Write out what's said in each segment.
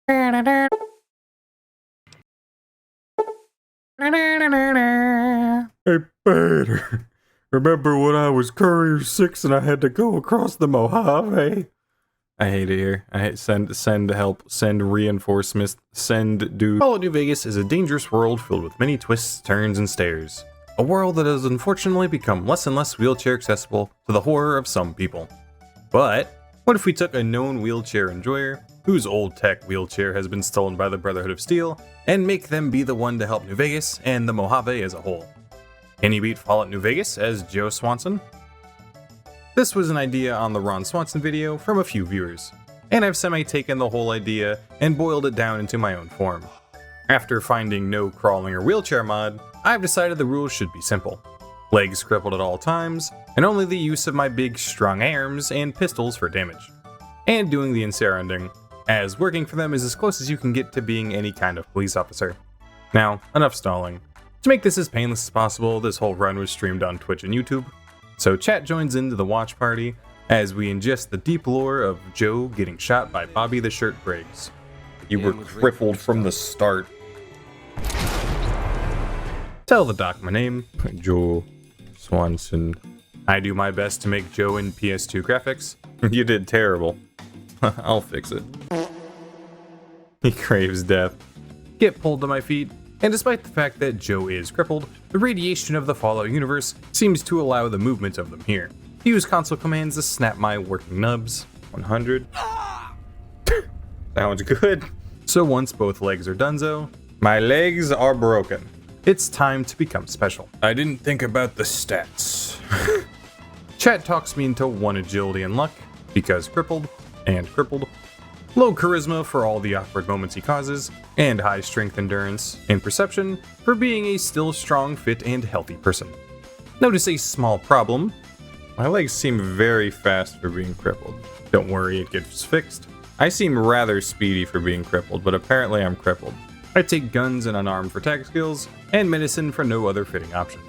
Hey, Peter, remember when I was Courier 6 and I had to go across the Mojave? I hate it here. I hate send help, send reinforcements, send dude. Fallout New Vegas is a dangerous world filled with many twists, turns, and stairs. A world that has unfortunately become less and less wheelchair accessible to the horror of some people. But what if we took a known wheelchair enjoyer, whose old tech wheelchair has been stolen by the Brotherhood of Steel, and make them be the one to help New Vegas and the Mojave as a whole? Can you beat Fallout New Vegas as Joe Swanson? This was an idea on the Ron Swanson video from a few viewers, and I've semi-taken the whole idea and boiled it down into my own form. After finding no crawling or wheelchair mod, I've decided the rules should be simple. Legs crippled at all times, and only the use of my big strong arms and pistols for damage. And doing the NCR ending, as working for them is as close as you can get to being any kind of police officer. Now, enough stalling. To make this as painless as possible, this whole run was streamed on Twitch and YouTube, so chat joins into the watch party as we ingest the deep lore of Joe getting shot by Bobby the Shirt Briggs. You were crippled from the start. Tell the doc my name, Joe Swanson. I do my best to make Joe in PS2 graphics. You did terrible. I'll fix it. He craves death. Get pulled to my feet, and despite the fact that Joe is crippled, the radiation of the Fallout universe seems to allow the movement of them here. Use console commands to snap my working nubs. 100. Sounds good. So once both legs are donezo, my legs are broken. It's time to become special. I didn't think about the stats. Chat talks me into 1 agility and luck, because crippled, and crippled. Low charisma for all the awkward moments he causes, and high strength, endurance, and perception for being a still strong, fit, and healthy person. Notice a small problem. My legs seem very fast for being crippled. Don't worry, it gets fixed. I seem rather speedy for being crippled, but apparently I'm crippled. I take guns and unarmed for tag skills, and medicine for no other fitting option.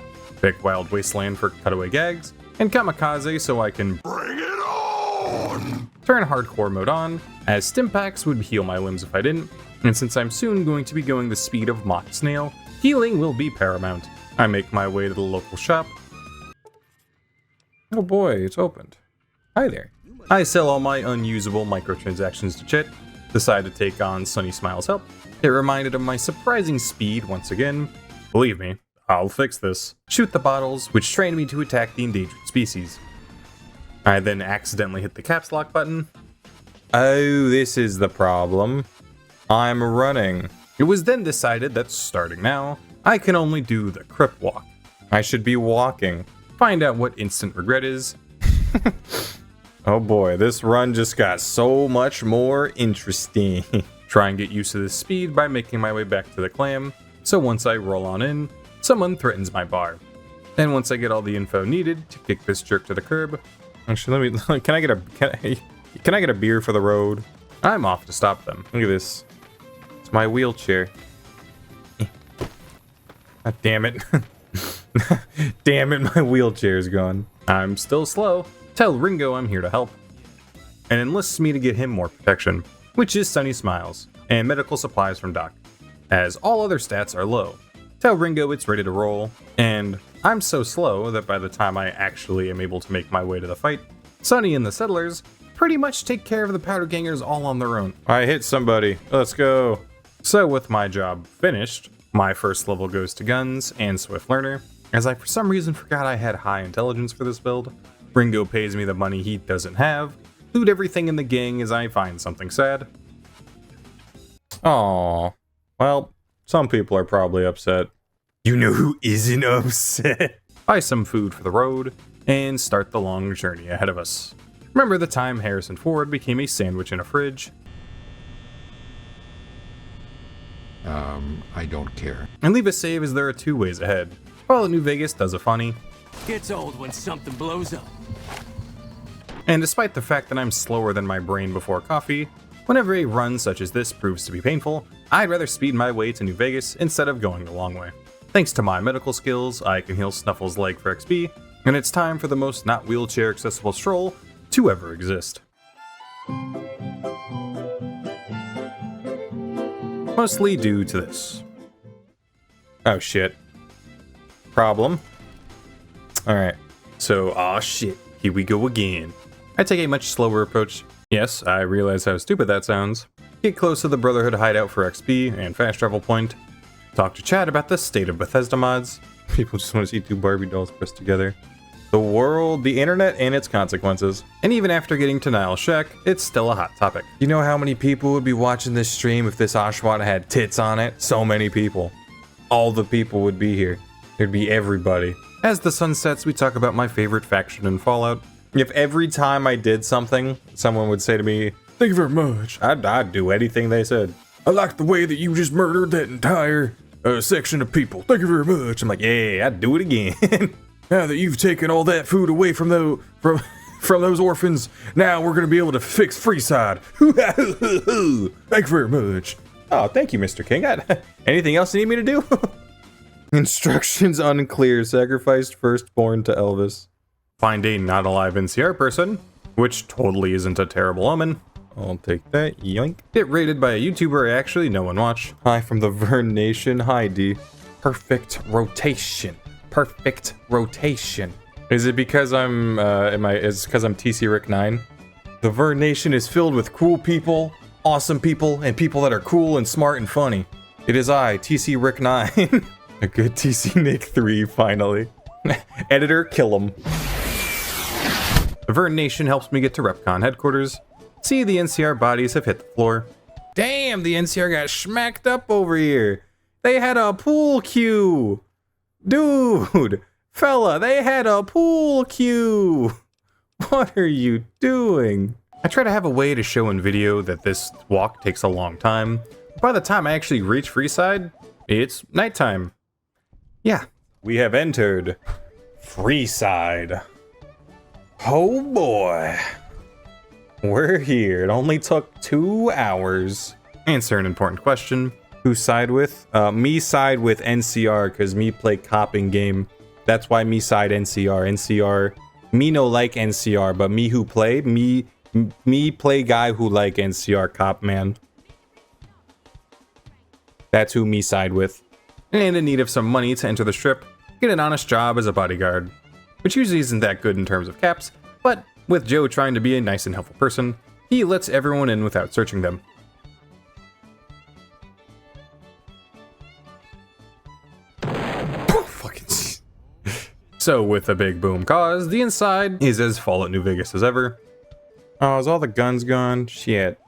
Pick Wild Wasteland for cutaway gags, and Kamikaze so I can bring it on! Turn hardcore mode on, as stim packs would heal my limbs if I didn't, and since I'm soon going to be going the speed of Mock Snail, healing will be paramount. I make my way to the local shop. Oh boy, it's opened. Hi there. I sell all my unusable microtransactions to Chit, decide to take on Sunny Smile's help. It reminded of my surprising speed once again. Believe me, I'll fix this. Shoot the bottles, which trained me to attack the endangered species. I then accidentally hit the caps lock button. Oh, this is the problem. I'm running. It was then decided that starting now, I can only do the crip walk. I should be walking. Find out what instant regret is. Oh boy, this run just got so much more interesting. Try and get used to this speed by making my way back to the clam. So once I roll on in, someone threatens my bar. And once I get all the info needed to kick this jerk to the curb, actually, can I get a beer for the road? I'm off to stop them. Look at this. It's my wheelchair. God damn it. Damn it, my wheelchair's gone. I'm still slow. Tell Ringo I'm here to help. And enlists me to get him more protection, which is Sunny Smiles, and medical supplies from Doc, as all other stats are low. Tell Ringo it's ready to roll, and I'm so slow that by the time I actually am able to make my way to the fight, Sunny and the Settlers pretty much take care of the Powder Gangers all on their own. I hit somebody, let's go. So with my job finished, my first level goes to Guns and Swift Learner, as I for some reason forgot I had high intelligence for this build. Ringo pays me the money he doesn't have, loot everything in the gang as I find something sad. Aww. Well, some people are probably upset. You know who isn't upset? Buy some food for the road, and start the long journey ahead of us. Remember the time Harrison Ford became a sandwich in a fridge? I don't care. And leave a save as there are 2 ways ahead. Fallout New Vegas does a funny. Gets old when something blows up. And despite the fact that I'm slower than my brain before coffee, whenever a run such as this proves to be painful, I'd rather speed my way to New Vegas instead of going the long way. Thanks to my medical skills, I can heal Snuffle's leg for XP, and it's time for the most not wheelchair accessible stroll to ever exist. mostly due to this. Oh shit. Problem. Alright, so, aw shit, here we go again. I take a much slower approach. Yes, I realize how stupid that sounds. Get close to the Brotherhood hideout for XP and fast travel point. Talk to Chad about the state of Bethesda mods. People just want to see two Barbie dolls pressed together. The world, the internet, and its consequences. And even after getting to Niall's shack, it's still a hot topic. You know how many people would be watching this stream if this Oshawott had tits on it? So many people. All the people would be here. There'd be everybody. As the sun sets, we talk about my favorite faction in Fallout. If every time I did something, someone would say to me, "Thank you very much," I'd do anything they said. "I like the way that you just murdered that entire section of people. Thank you very much." I'm like, yeah, I'd do it again. Now that you've taken all that food away from those orphans, now we're gonna be able to fix Freeside. Thank you very much. Oh, thank you, Mr. King. Anything else you need me to do? Instructions unclear. Sacrificed firstborn to Elvis. Find a not alive NCR person, which totally isn't a terrible omen. I'll take that, yoink. Get raided by a YouTuber I actually know and watch. Hi from the Vern Nation, hi D. Perfect rotation. Perfect rotation. Is it because I'm, is it because I'm TC Rick 9? The Vern Nation is filled with cool people, awesome people, and people that are cool and smart and funny. It is I, TC Rick 9. A good TC Nick 3, finally. Editor, kill him. The Vern Nation helps me get to RepCon headquarters. See, the NCR bodies have hit the floor. Damn, the NCR got smacked up over here. They had a pool cue. Dude, fella, they had a pool cue. What are you doing? I try to have a way to show in video that this walk takes a long time. By the time I actually reach Freeside, it's nighttime. Yeah, we have entered Freeside. Oh boy. We're here. It only took 2 hours. Answer an important question. Who side with? Me side with NCR, because me play copping game. That's why me side NCR. NCR. Me no like NCR, but me who play, me play guy who like NCR cop man. That's who me side with. And in need of some money to enter the strip, get an honest job as a bodyguard. Which usually isn't that good in terms of caps, but with Joe trying to be a nice and helpful person, he lets everyone in without searching them. So with a big boom caused, the inside is as Fallout New Vegas as ever. Oh, is all the guns gone? Shit.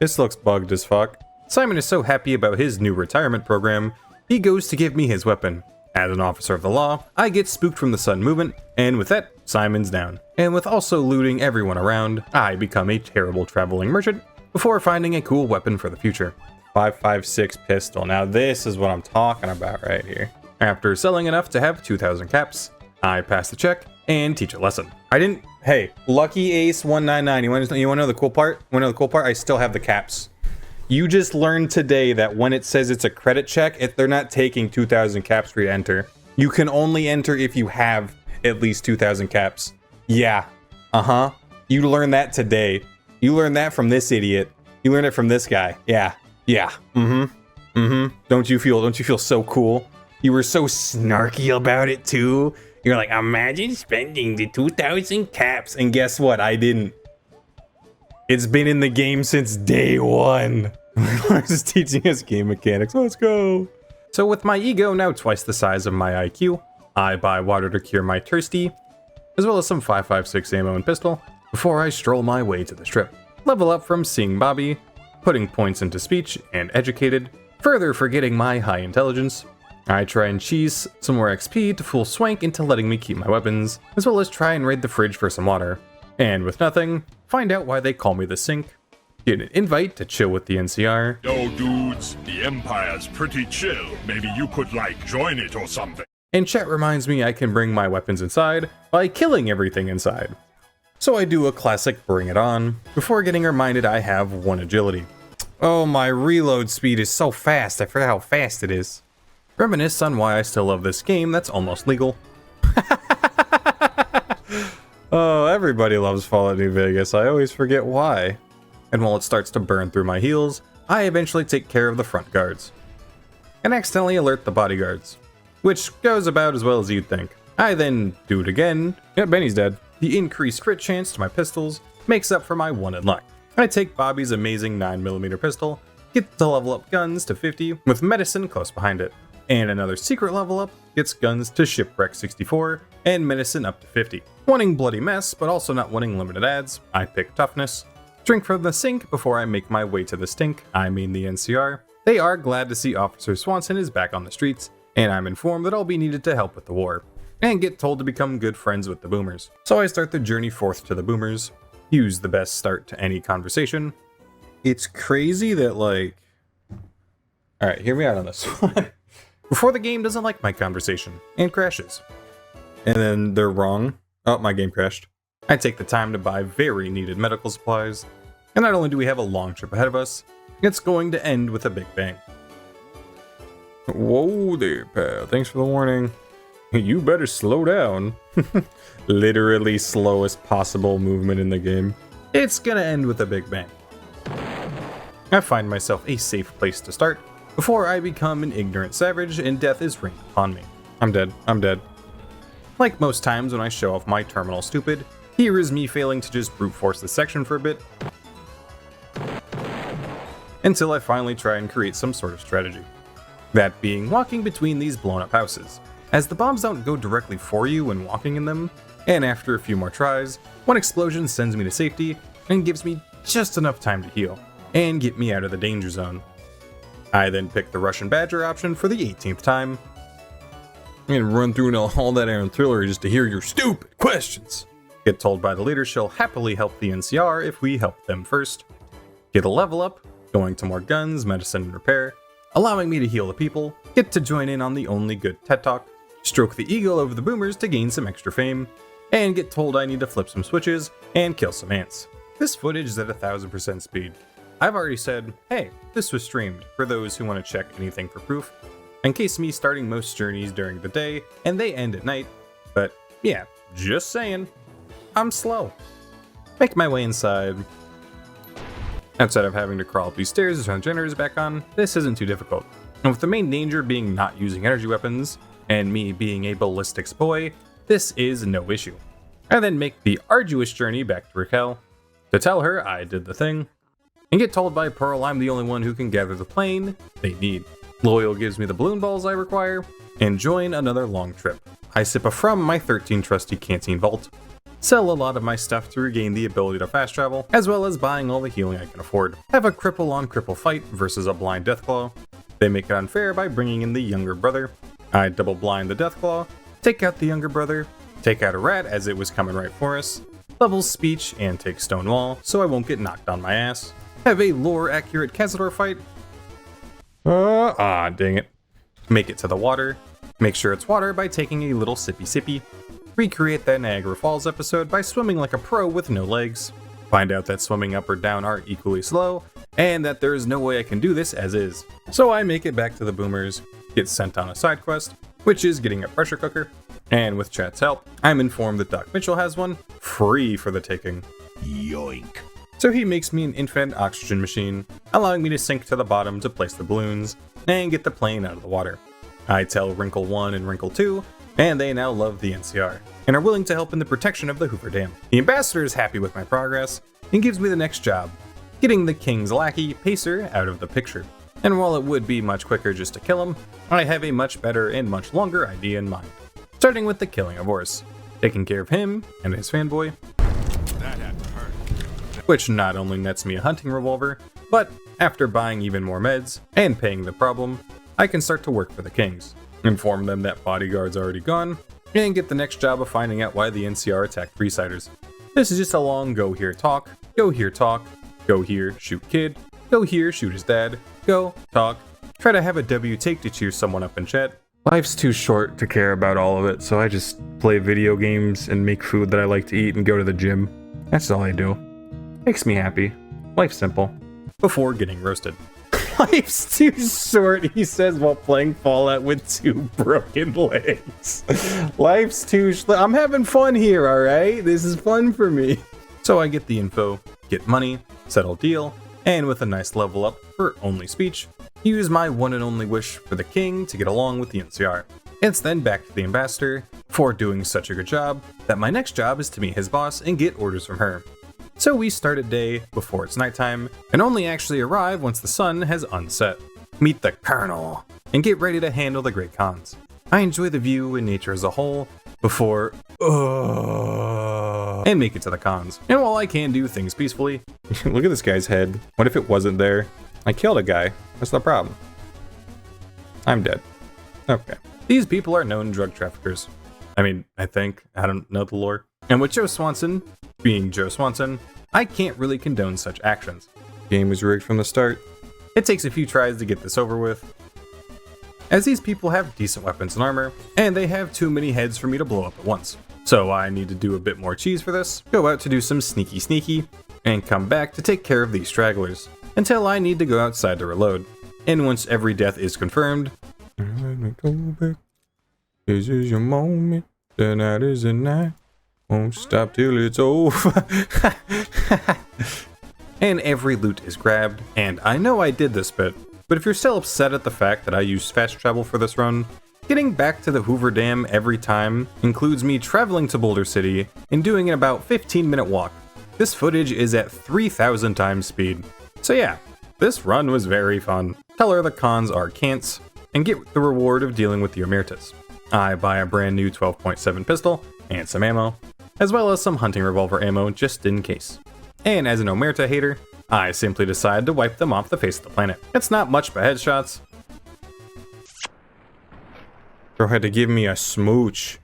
This looks bugged as fuck. Simon is so happy about his new retirement program, he goes to give me his weapon. As an officer of the law, I get spooked from the sudden movement, and with that, Simon's down. And with also looting everyone around, I become a terrible traveling merchant before finding a cool weapon for the future. 5.56 pistol. Now this is what I'm talking about right here. After selling enough to have 2,000 caps, I pass the check and teach a lesson. Hey, Lucky Ace 199, you wanna know the cool part? I still have the caps. You just learned today that when it says it's a credit check, they're not taking 2,000 caps for you to enter. You can only enter if you have at least 2,000 caps. Yeah. You learned that today. You learned that from this idiot. You learned it from this guy. Yeah. Don't you feel so cool? You were so snarky about it too. You're like, imagine spending the 2,000 caps. And guess what? I didn't. It's been in the game since day one. Lars is teaching us game mechanics. Let's go. So with my ego now twice the size of my IQ, I buy water to cure my thirsty, as well as some 5.56 ammo and pistol, before I stroll my way to the strip. Level up from seeing Bobby, putting points into speech, and educated, further forgetting my high intelligence. I try and cheese some more XP to fool Swank into letting me keep my weapons, as well as try and raid the fridge for some water. And with nothing, find out why they call me the Sink, get an invite to chill with the NCR. Yo dudes, the Empire's pretty chill. Maybe you could join it or something. And chat reminds me I can bring my weapons inside by killing everything inside. So I do a classic bring it on, before getting reminded I have 1 agility. Oh, my reload speed is so fast, I forgot how fast it is. Reminisce on why I still love this game that's almost legal. Oh, everybody loves Fallout New Vegas, I always forget why. And while it starts to burn through my heals, I eventually take care of the front guards and accidentally alert the bodyguards, which goes about as well as you'd think. I then do it again. Yep, Benny's dead. The increased crit chance to my pistols makes up for my 1 in luck. I take Bobby's amazing 9mm pistol, get to level up guns to 50 with medicine close behind it, and another secret level up gets guns to shipwreck 64 and medicine up to 50. Wanting bloody mess, but also not wanting limited ads, I pick toughness, drink from the sink before I make my way to the stink, I mean the NCR. They are glad to see Officer Swanson is back on the streets, and I'm informed that I'll be needed to help with the war, and get told to become good friends with the boomers. So I start the journey forth to the boomers, use the best start to any conversation. It's crazy that, like... Alright, hear me out on this one. Before the game doesn't like my conversation, and crashes. And then they're wrong. Oh, my game crashed. I take the time to buy very needed medical supplies, and not only do we have a long trip ahead of us, it's going to end with a big bang. Whoa there, pal. Thanks for the warning. You better slow down. Literally slowest possible movement in the game. It's gonna end with a big bang. I find myself a safe place to start before I become an ignorant savage and death is rained upon me. I'm dead. I'm dead. Like most times when I show off my terminal stupid, here is me failing to just brute force this section for a bit, until I finally try and create some sort of strategy. That being walking between these blown up houses, as the bombs don't go directly for you when walking in them, and after a few more tries, one explosion sends me to safety and gives me just enough time to heal, and get me out of the danger zone. I then pick the Russian Badger option for the 18th time, and run through all that artillery just to hear your stupid questions. Get told by the leader she'll happily help the NCR if we help them first. Get a level up, going to more guns, medicine, and repair, allowing me to heal the people, get to join in on the only good TED Talk, stroke the eagle over the boomers to gain some extra fame, and get told I need to flip some switches and kill some ants. This footage is at 1000% speed. I've already said, hey, this was streamed, for those who want to check anything for proof, in case me starting most journeys during the day and they end at night, but yeah, just saying, I'm slow. Make my way inside. Outside of having to crawl up these stairs to turn the generators back on, this isn't too difficult. And with the main danger being not using energy weapons, and me being a ballistics boy, this is no issue. I then make the arduous journey back to Raquel, to tell her I did the thing, and get told by Pearl I'm the only one who can gather the plane they need. Loyal gives me the balloon balls I require, and join another long trip. I sip from my 13 trusty canteen vault, sell a lot of my stuff to regain the ability to fast travel, as well as buying all the healing I can afford. Have a cripple on cripple fight versus a blind Deathclaw. They make it unfair by bringing in the younger brother. I double blind the Deathclaw, take out the younger brother, take out a rat as it was coming right for us, level speech and take stone wall so I won't get knocked on my ass. Have a lore accurate Cazador fight. Dang it. Make it to the water. Make sure it's water by taking a little sippy sippy. Recreate that Niagara Falls episode by swimming like a pro with no legs. Find out that swimming up or down are equally slow, and that there is no way I can do this as is. So I make it back to the boomers, get sent on a side quest, which is getting a pressure cooker, and with chat's help, I'm informed that Doc Mitchell has one, free for the taking. Yoink. So he makes me an infinite oxygen machine, allowing me to sink to the bottom to place the balloons, and get the plane out of the water. I tell Wrinkle 1 and Wrinkle 2, and they now love the NCR, and are willing to help in the protection of the Hoover Dam. The ambassador is happy with my progress, and gives me the next job, getting the king's lackey, Pacer, out of the picture. And while it would be much quicker just to kill him, I have a much better and much longer idea in mind. Starting with the killing of Ors, taking care of him and his fanboy, That had to hurt. which not only nets me a hunting revolver, but after buying even more meds and paying the problem, I can start to work for the kings, inform them that bodyguard's already gone, and get the next job of finding out why the NCR attacked Freesiders. This is just a long go here talk, go here talk, go here shoot kid, go here shoot his dad, go talk, try to have a W take to cheer someone up in chat. Life's too short to care about all of it, so I just play video games and make food that I like to eat and go to the gym. That's all I do. Makes me happy. Life's simple. Before getting roasted. Life's too short, he says while playing Fallout with 2 broken legs. Life's too I'm having fun here, alright? This is fun for me. So I get the info, get money, settle deal, And with a nice level up for only speech, use my one and only wish for the king to get along with the NCR. It's then back to the ambassador for doing such a good job that my next job is to meet his boss and get orders from her. So we start a day before it's nighttime and only actually arrive once the sun has unset. Meet the Colonel and get ready to handle the Great Khans. I enjoy the view and nature as a whole before and make it to the cons. And while I can do things peacefully, look at this guy's head. What if it wasn't there? I killed a guy. What's the problem? I'm dead. Okay. These people are known drug traffickers. I mean, I think. I don't know the lore. And with Joe Swanson being Joe Swanson, I can't really condone such actions. Game was rigged from the start. It takes a few tries to get this over with, as these people have decent weapons and armor, and they have too many heads for me to blow up at once. So I need to do a bit more cheese for this, go out to do some sneaky, and come back to take care of these stragglers, until I need to go outside to reload. And once every death is confirmed, this is your moment, the night is a night, won't stop till it's over. And every loot is grabbed, and I know I did this bit, but if you're still upset at the fact that I used fast travel for this run, getting back to the Hoover Dam every time includes me traveling to Boulder City and doing an about 15-minute walk. This footage is at 3,000 times speed. So yeah, this run was very fun. Tell her the cons are cants, and get the reward of dealing with the Omertas. I buy a brand new 12.7 pistol and some ammo, as well as some hunting revolver ammo just in case. And as an Omerta hater, I simply decide to wipe them off the face of the planet. It's not much but headshots. Bro had to give me a smooch.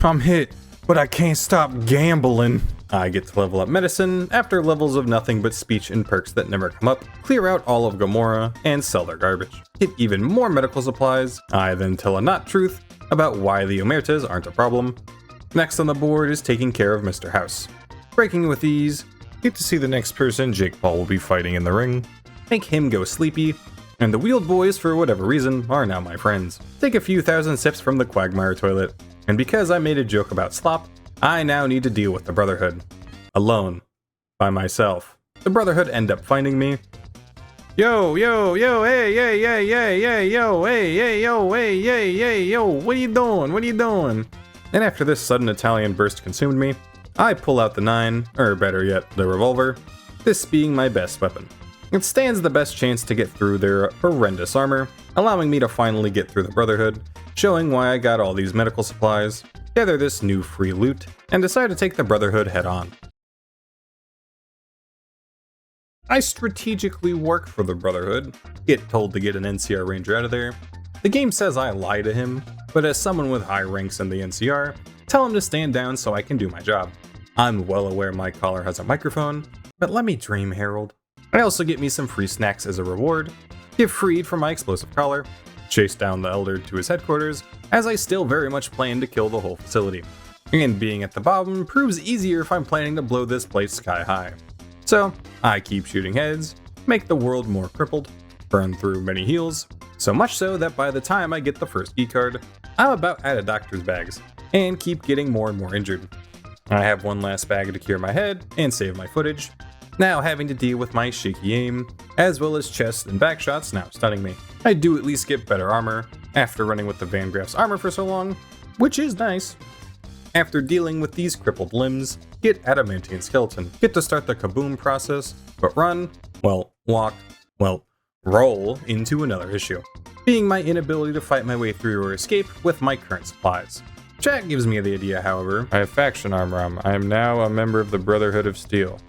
I'm hit, but I can't stop gambling. I get to level up medicine after levels of nothing but speech and perks that never come up, clear out all of Gomorrah, and sell their garbage. Get even more medical supplies. I then tell a not truth about why the Omertas aren't a problem. Next on the board is taking care of Mr. House. Breaking with ease, get to see the next person Jake Paul will be fighting in the ring, make him go sleepy, and the Wheeled Boys, for whatever reason, are now my friends. Take a few thousand sips from the Quagmire toilet, and because I made a joke about slop, I now need to deal with the Brotherhood. Alone. By myself. The Brotherhood end up finding me. Yo, hey, yo, hey, yo, what are you doing? And after this sudden Italian burst consumed me, I pull out the 9, or better yet, the revolver, this being my best weapon. It stands the best chance to get through their horrendous armor, allowing me to finally get through the Brotherhood, showing why I got all these medical supplies, gather this new free loot, and decide to take the Brotherhood head on. I strategically work for the Brotherhood, get told to get an NCR Ranger out of there. The game says I lie to him, but as someone with high ranks in the NCR, tell him to stand down so I can do my job. I'm well aware my collar has a microphone, but let me dream, Harold. I also get me some free snacks as a reward, get freed from my explosive collar, chase down the Elder to his headquarters, as I still very much plan to kill the whole facility. And being at the bottom proves easier if I'm planning to blow this place sky high. So, I keep shooting heads, make the world more crippled, burn through many heals, so much so that by the time I get the first key card, I'm about out of doctor's bags, and keep getting more and more injured. I have one last bag to cure my head and save my footage, now having to deal with my shaky aim, as well as chest and back shots now stunning me. I do at least get better armor, after running with the Van Graff's armor for so long, which is nice. After dealing with these crippled limbs, get adamantine skeleton, get to start the kaboom process, but run, well, walk, well, roll into another issue, being my inability to fight my way through or escape with my current supplies. Chat gives me the idea, however. I have faction armor on. I am now a member of the Brotherhood of Steel,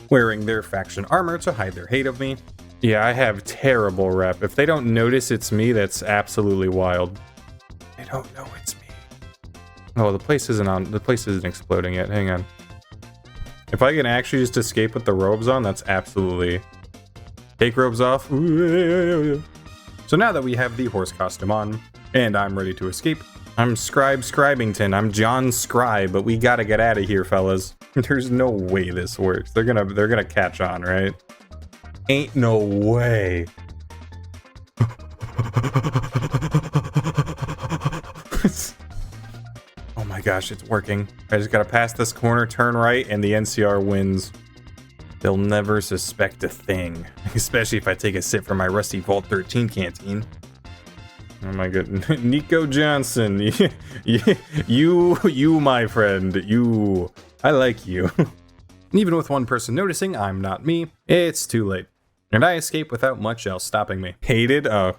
wearing their faction armor to hide their hate of me. Yeah, I have terrible rep. If they don't notice it's me, that's absolutely wild. They don't know it's me. Oh, the place isn't exploding yet. Hang on. If I can actually just escape with the robes on, that's absolutely... Take robes off. So now that we have the horse costume on, and I'm ready to escape, I'm Scribington. I'm John Scribe, but we gotta get out of here, fellas. There's no way this works. They're gonna catch on, right? Ain't no way. Oh my gosh, it's working. I just gotta pass this corner, turn right, and the NCR wins. They'll never suspect a thing, especially if I take a sip from my rusty Vault 13 canteen. Oh my god, Nico Johnson, you, my friend, you, I like you. Even with one person noticing I'm not me, it's too late. And I escape without much else stopping me. Hated? Oh,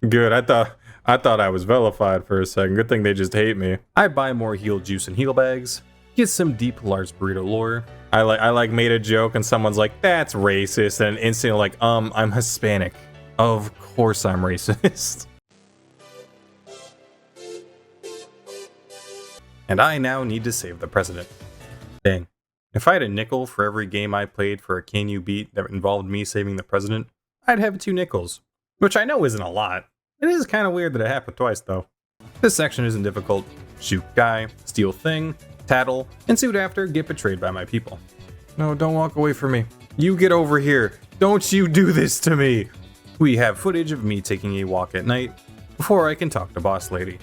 good. I thought I was vilified for a second. Good thing they just hate me. I buy more heal juice and heal bags. Get some deep Lars burrito lore. I like made a joke and someone's like, that's racist, and instantly like, I'm Hispanic. Of course I'm racist. And I now need to save the president. Dang. If I had a nickel for every game I played for a Can You Beat that involved me saving the president, I'd have 2 nickels. Which I know isn't a lot. It is kind of weird that it happened twice though. This section isn't difficult. Shoot guy, steal thing, tattle, and soon after get betrayed by my people. No, don't walk away from me. You get over here. Don't you do this to me. We have footage of me taking a walk at night before I can talk to boss lady.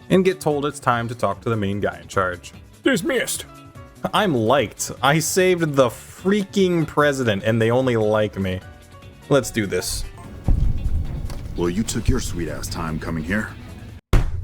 And get told it's time to talk to the main guy in charge. Dismissed. I'm liked. I saved the freaking president and they only like me. Let's do this. Well, you took your sweet ass time coming here.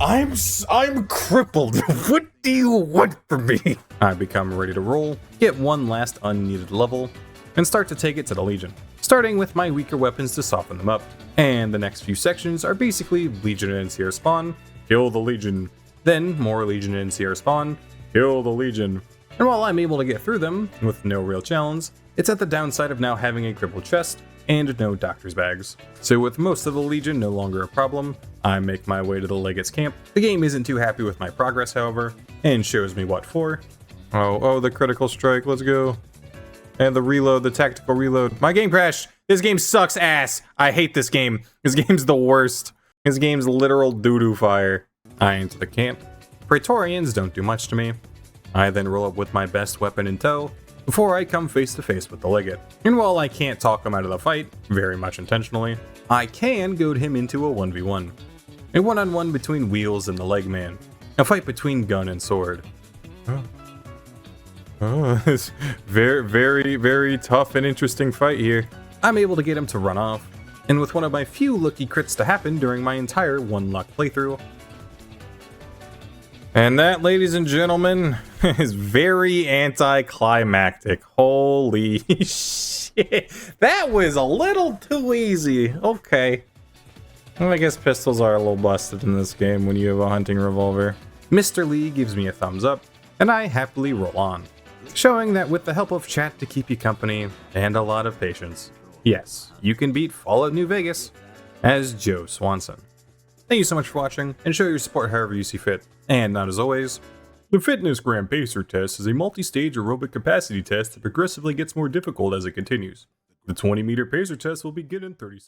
I'm crippled. What do you want from me? I become ready to roll, get one last unneeded level, and start to take it to the Legion. Starting with my weaker weapons to soften them up. And the next few sections are basically Legion and NCR spawn, kill the Legion. Then more Legion and NCR spawn, kill the Legion. And while I'm able to get through them with no real challenge, it's at the downside of now having a crippled chest and no doctor's bags. So with most of the Legion no longer a problem, I make my way to the Legate's camp. The game isn't too happy with my progress, however, and shows me what for. Oh, the critical strike, let's go. And the reload, the tactical reload. My game crashed! This game sucks ass! I hate this game. This game's the worst. This game's literal doo-doo fire. I enter the camp. Praetorians don't do much to me. I then roll up with my best weapon in tow, before I come face to face with the Legate. And while I can't talk him out of the fight, very much intentionally, I can goad him into a 1v1. A one-on-one between Wheels and the Legman. A fight between gun and sword. It's very tough and interesting fight here. I'm able to get him to run off, and with one of my few lucky crits to happen during my entire one-luck playthrough. And that, ladies and gentlemen, is very anticlimactic. Holy shit. That was a little too easy. Okay. Well, I guess pistols are a little busted in this game when you have a hunting revolver. Mr. Lee gives me a thumbs up, and I happily roll on. Showing that with the help of chat to keep you company, and a lot of patience, yes, you can beat Fallout New Vegas as Joe Swanson. Thank you so much for watching, and show your support however you see fit. And not as always, the Fitness Gram Pacer test is a multi-stage aerobic capacity test that progressively gets more difficult as it continues. The 20-meter pacer test will begin in 30 seconds.